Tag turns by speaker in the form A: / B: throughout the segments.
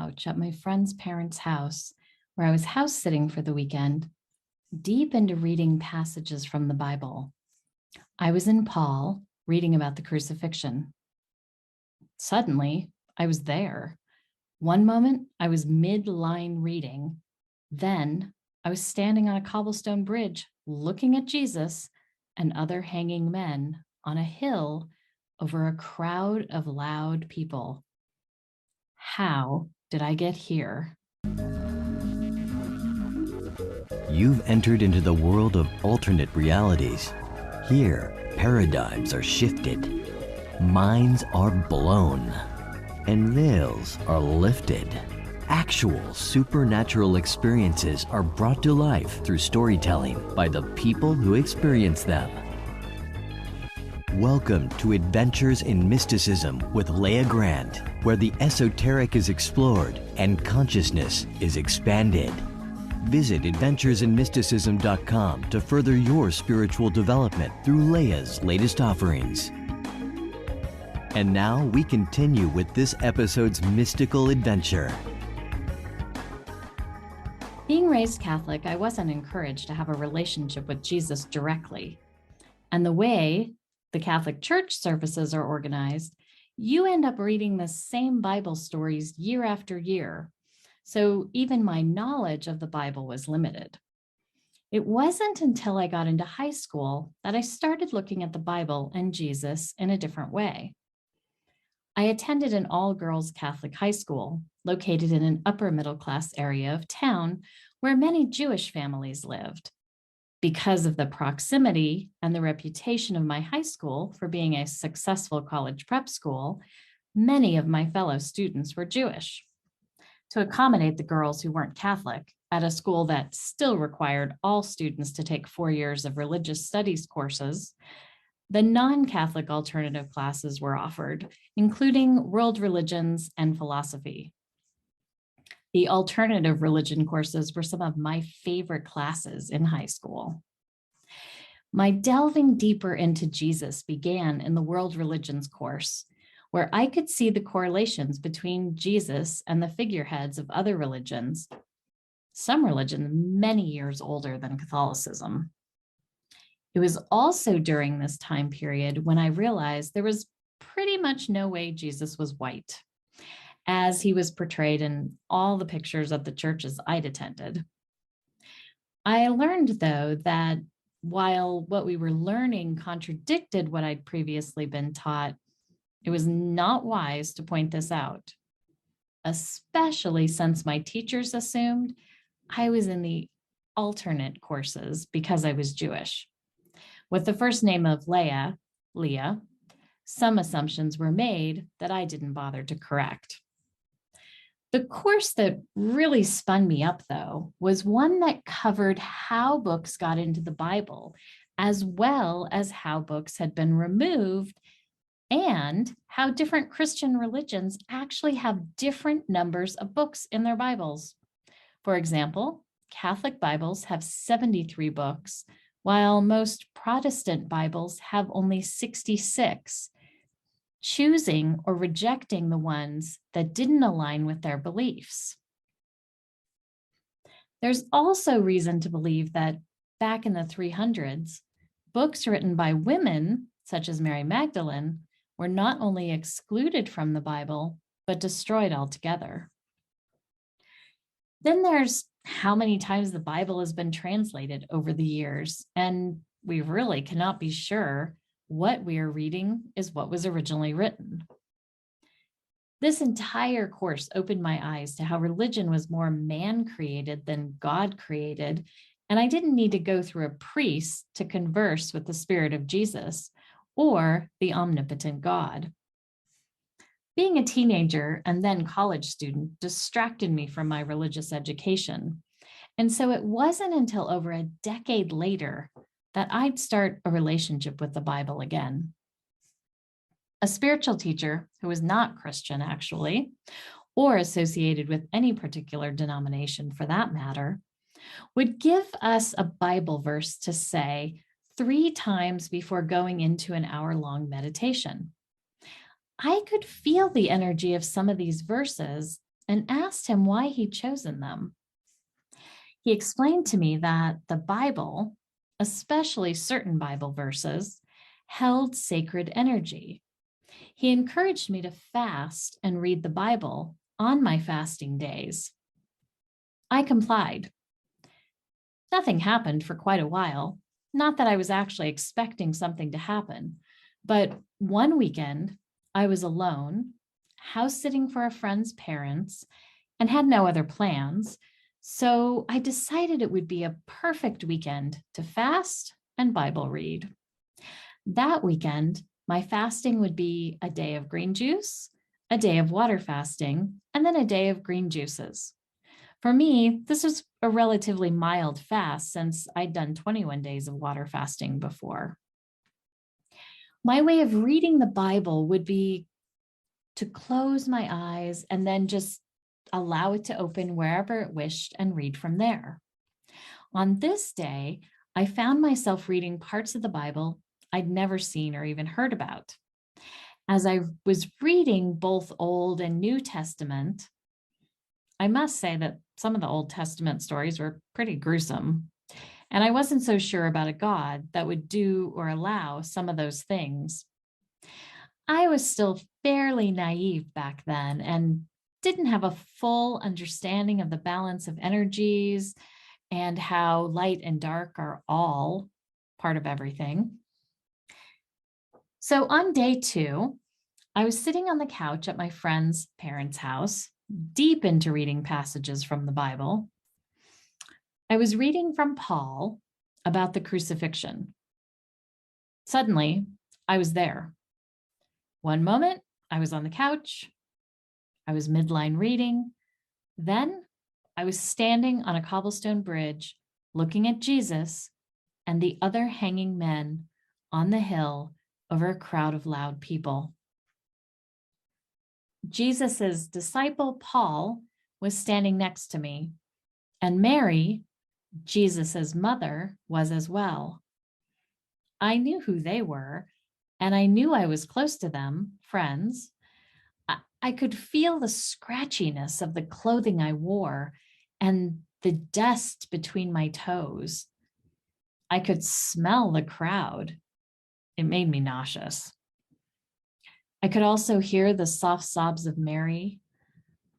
A: couch at my friend's parents' house, where I was house sitting for the weekend, deep into reading passages from the Bible. I was in Paul, reading about the crucifixion. Suddenly, I was there. One moment, I was mid-line reading. Then, I was standing on a cobblestone bridge, looking at Jesus and other hanging men on a hill over a crowd of loud people. How did I get here?
B: You've entered into the world of alternate realities. Here, paradigms are shifted, minds are blown, and veils are lifted. Actual supernatural experiences are brought to life through storytelling by the people who experience them. Welcome to Adventures in Mysticism with Leah Grant, where the esoteric is explored and consciousness is expanded. Visit adventuresinmysticism.com to further your spiritual development through Leah's latest offerings. And now we continue with this episode's mystical adventure.
A: Being raised Catholic, I wasn't encouraged to have a relationship with Jesus directly. And the way the Catholic Church services are organized, you end up reading the same Bible stories year after year. So even my knowledge of the Bible was limited. It wasn't until I got into high school that I started looking at the Bible and Jesus in a different way. I attended an all-girls Catholic high school located in an upper middle-class area of town where many Jewish families lived. Because of the proximity and the reputation of my high school for being a successful college prep school, many of my fellow students were Jewish. To accommodate the girls who weren't Catholic at a school that still required all students to take 4 years of religious studies courses, the non-Catholic alternative classes were offered, including world religions and philosophy. The alternative religion courses were some of my favorite classes in high school. My delving deeper into Jesus began in the world religions course, where I could see the correlations between Jesus and the figureheads of other religions, some religions many years older than Catholicism. It was also during this time period when I realized there was pretty much no way Jesus was white, as he was portrayed in all the pictures of the churches I'd attended. I learned, though, that while what we were learning contradicted what I'd previously been taught, it was not wise to point this out, especially since my teachers assumed I was in the alternate courses because I was Jewish. With the first name of Leah, some assumptions were made that I didn't bother to correct. The course that really spun me up, though, was one that covered how books got into the Bible, as well as how books had been removed and how different Christian religions actually have different numbers of books in their Bibles. For example, Catholic Bibles have 73 books, while most Protestant Bibles have only 66, choosing or rejecting the ones that didn't align with their beliefs. There's also reason to believe that back in the 300s, books written by women, such as Mary Magdalene, were not only excluded from the Bible, but destroyed altogether. Then there's how many times the Bible has been translated over the years, and we really cannot be sure what we are reading is what was originally written. This entire course opened my eyes to how religion was more man-created than God-created, and I didn't need to go through a priest to converse with the spirit of Jesus or the omnipotent God. Being a teenager and then college student distracted me from my religious education. And so it wasn't until over a decade later that I'd start a relationship with the Bible again. A spiritual teacher who was not Christian, actually, or associated with any particular denomination for that matter, would give us a Bible verse to say 3 times before going into an hour-long meditation. I could feel the energy of some of these verses, and asked him why he'd chosen them. He explained to me that the Bible, especially certain Bible verses, held sacred energy. He encouraged me to fast and read the Bible on my fasting days. I complied. Nothing happened for quite a while. Not that I was actually expecting something to happen, but one weekend I was alone, house sitting for a friend's parents, and had no other plans. So I decided it would be a perfect weekend to fast and Bible read. That weekend, my fasting would be a day of green juice, a day of water fasting, and then a day of green juices. For me, this was a relatively mild fast since I'd done 21 days of water fasting before. My way of reading the Bible would be to close my eyes and then just allow it to open wherever it wished and read from there. On this day, I found myself reading parts of the Bible I'd never seen or even heard about. As I was reading both Old and New Testament, I must say that some of the Old Testament stories were pretty gruesome, and I wasn't so sure about a God that would do or allow some of those things. I was still fairly naive back then and didn't have a full understanding of the balance of energies and how light and dark are all part of everything. So on day 2, I was sitting on the couch at my friend's parents' house, deep into reading passages from the Bible. I was reading from Paul about the crucifixion. Suddenly, I was there. One moment, I was on the couch. I was midline reading. Then I was standing on a cobblestone bridge, looking at Jesus and the other hanging men on the hill over a crowd of loud people. Jesus's disciple, Paul, was standing next to me, and Mary, Jesus's mother, was as well. I knew who they were, and I knew I was close to them, friends. I could feel the scratchiness of the clothing I wore and the dust between my toes. I could smell the crowd. It made me nauseous. I could also hear the soft sobs of Mary,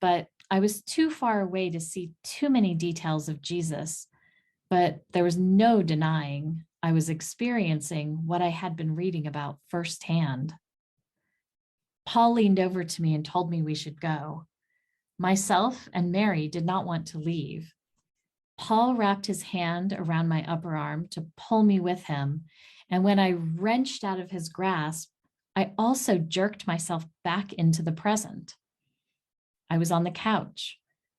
A: but I was too far away to see too many details of Jesus. But there was no denying I was experiencing what I had been reading about firsthand. Paul leaned over to me and told me we should go. Myself and Mary did not want to leave. Paul wrapped his hand around my upper arm to pull me with him, and when I wrenched out of his grasp, I also jerked myself back into the present. I was on the couch,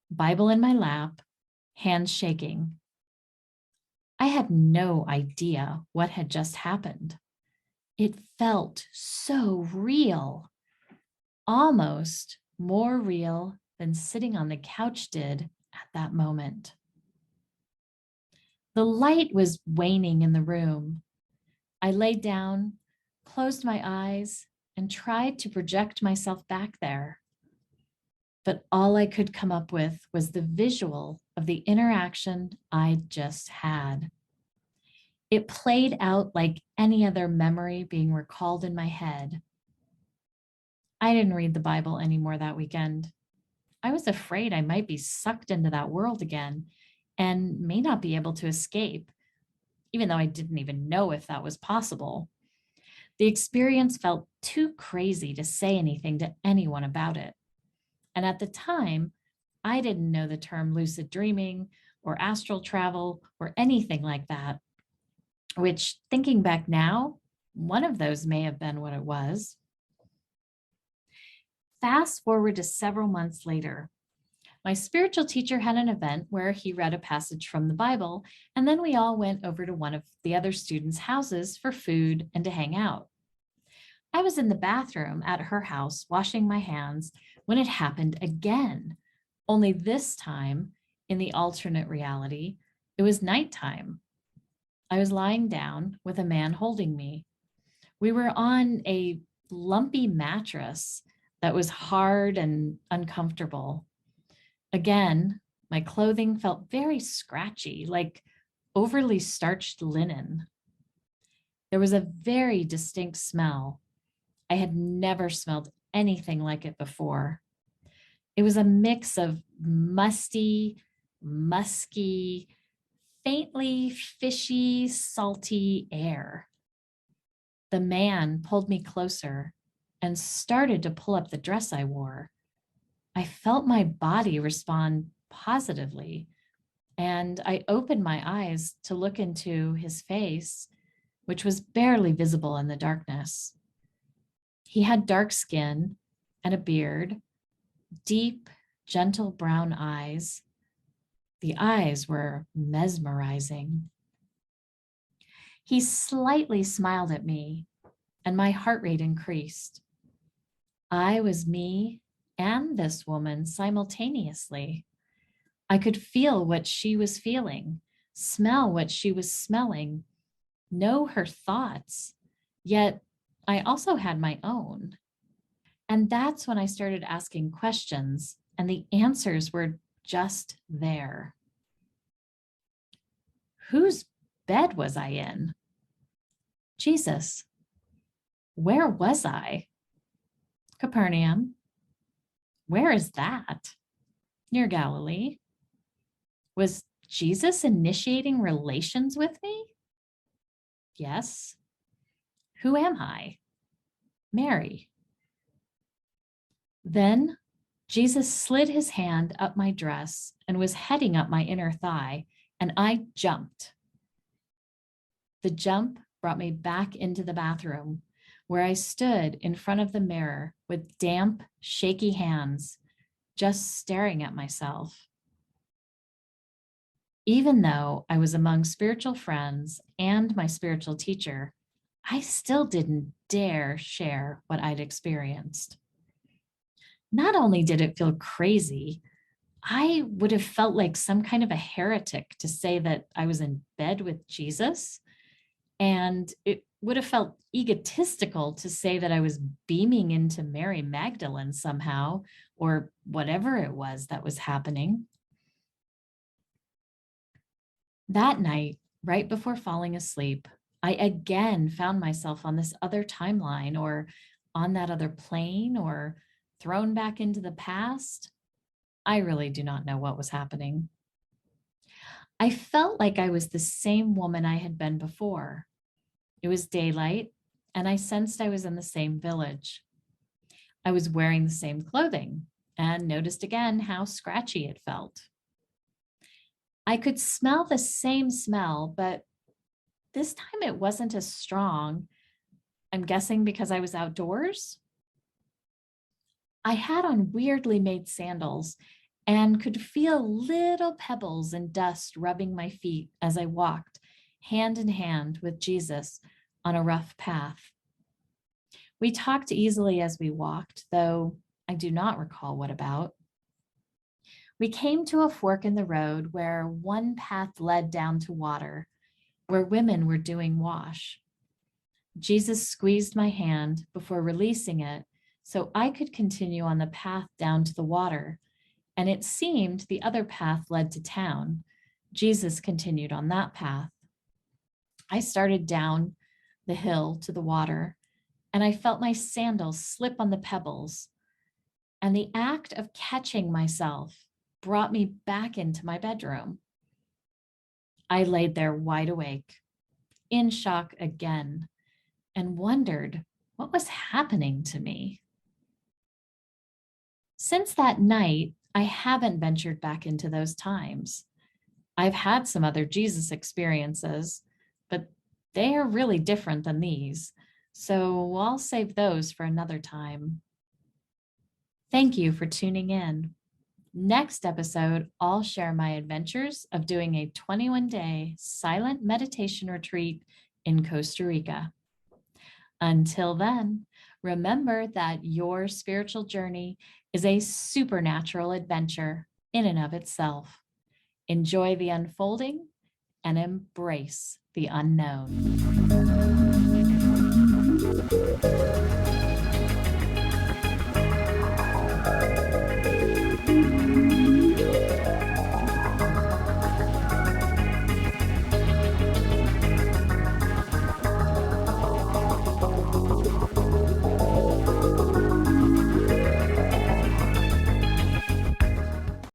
A: Bible in my lap, hands shaking. I had no idea what had just happened. It felt so real, almost more real than sitting on the couch did at that moment. The light was waning in the room. I lay down, closed my eyes, and tried to project myself back there. But all I could come up with was the visual of the interaction I'd just had. It played out like any other memory being recalled in my head. I didn't read the Bible anymore that weekend. I was afraid I might be sucked into that world again and may not be able to escape, even though I didn't even know if that was possible. The experience felt too crazy to say anything to anyone about it. And at the time, I didn't know the term lucid dreaming or astral travel or anything like that, which, thinking back now, one of those may have been what it was. Fast forward to several months later. My spiritual teacher had an event where he read a passage from the Bible, and then we all went over to one of the other students' houses for food and to hang out. I was in the bathroom at her house washing my hands when it happened again, only this time, in the alternate reality, it was nighttime. I was lying down with a man holding me. We were on a lumpy mattress that was hard and uncomfortable. Again, my clothing felt very scratchy, like overly starched linen. There was a very distinct smell. I had never smelled anything like it before. It was a mix of musty, musky, faintly fishy, salty air. The man pulled me closer and started to pull up the dress I wore. I felt my body respond positively, and I opened my eyes to look into his face, which was barely visible in the darkness. He had dark skin and a beard, deep, gentle brown eyes. The eyes were mesmerizing. He slightly smiled at me, and my heart rate increased. I was me and this woman simultaneously. I could feel what she was feeling, smell what she was smelling, know her thoughts, yet I also had my own. And that's when I started asking questions, and the answers were just there. Whose bed was I in? Jesus. Where was I? Capernaum. Where is that? Near Galilee. Was Jesus initiating relations with me? Yes. Who am I? Mary. Then Jesus slid his hand up my dress and was heading up my inner thigh, and I jumped. The jump brought me back into the bathroom, where I stood in front of the mirror with damp, shaky hands, just staring at myself. Even though I was among spiritual friends and my spiritual teacher, I still didn't dare share what I'd experienced. Not only did it feel crazy, I would have felt like some kind of a heretic to say that I was in bed with Jesus. And it would have felt egotistical to say that I was beaming into Mary Magdalene somehow, or whatever it was that was happening. That night, right before falling asleep, I again found myself on this other timeline, or on that other plane, or thrown back into the past. I really do not know what was happening. I felt like I was the same woman I had been before. It was daylight, and I sensed I was in the same village. I was wearing the same clothing and noticed again how scratchy it felt. I could smell the same smell, but this time it wasn't as strong. I'm guessing because I was outdoors. I had on weirdly made sandals and could feel little pebbles and dust rubbing my feet as I walked hand in hand with Jesus on a rough path. We talked easily as we walked, though I do not recall what about. We came to a fork in the road where one path led down to water, where women were doing wash. Jesus squeezed my hand before releasing it so I could continue on the path down to the water, and it seemed the other path led to town. Jesus continued on that path. I started down the hill to the water, and I felt my sandals slip on the pebbles, and the act of catching myself brought me back into my bedroom. I laid there wide awake, in shock again, and wondered what was happening to me. Since that night, I haven't ventured back into those times. I've had some other Jesus experiences, but they are really different than these, so I'll save those for another time. Thank you for tuning in. Next episode, I'll share my adventures of doing a 21-day silent meditation retreat in Costa Rica. Until then, remember that your spiritual journey is a supernatural adventure in and of itself. Enjoy the unfolding and embrace the unknown.